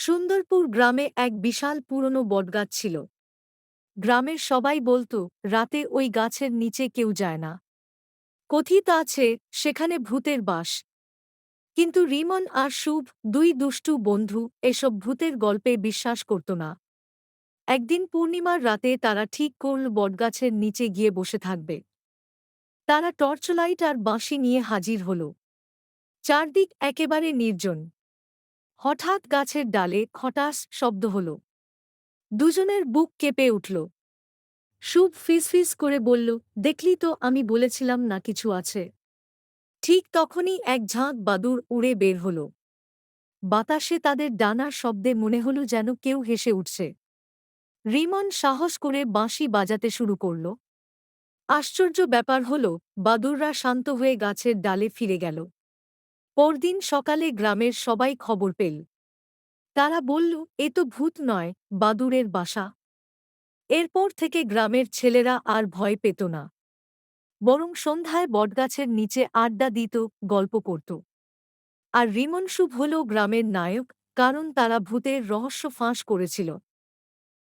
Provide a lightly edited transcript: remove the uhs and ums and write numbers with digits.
সুন্দরপুর গ্রামে এক বিশাল পুরনো বটগাছ ছিল। গ্রামের সবাই বলতো রাতে ওই গাছের নিচে কেউ যায় না। কথিত আছে সেখানে ভূতের বাস। কিন্তু রিমন আর শুভ, দুই দুষ্টু বন্ধু, এসব ভূতের গল্পে বিশ্বাস করত না। একদিন পূর্ণিমার রাতে তারা ঠিক করল বটগাছের নিচে গিয়ে বসে থাকবে। তারা টর্চলাইট আর বাঁশি নিয়ে হাজির হল। চারদিক একেবারে নির্জন। হঠাৎ গাছের ডালে খটাস শব্দ হল। দুজনের বুক কেঁপে উঠল। শুভ ফিসফিস করে বলল, দেখলি তো, আমি বলেছিলাম না কিছু আছে। ঠিক তখনই এক ঝাঁক বাদুড় উড়ে বের হল। বাতাসে তাদের ডানার শব্দে মনে হল যেন কেউ হেসে উঠছে। রিমন সাহস করে বাঁশি বাজাতে শুরু করল। আশ্চর্য ব্যাপার হল, বাদুড়রা শান্ত হয়ে গাছের ডালে ফিরে গেল। পরদিন সকালে গ্রামের সবাই খবর পেল। তারা বলল, এ তো ভূত নয়, বাদুড়ের বাসা। এরপর থেকে গ্রামের ছেলেরা আর ভয় পেত না, বরং সন্ধ্যায় বটগাছের নিচে আড্ডা দিত, গল্প করত। আর রিমন শুভ হল গ্রামের নায়ক, কারণ তারা ভূতের রহস্য ফাঁস করেছিল।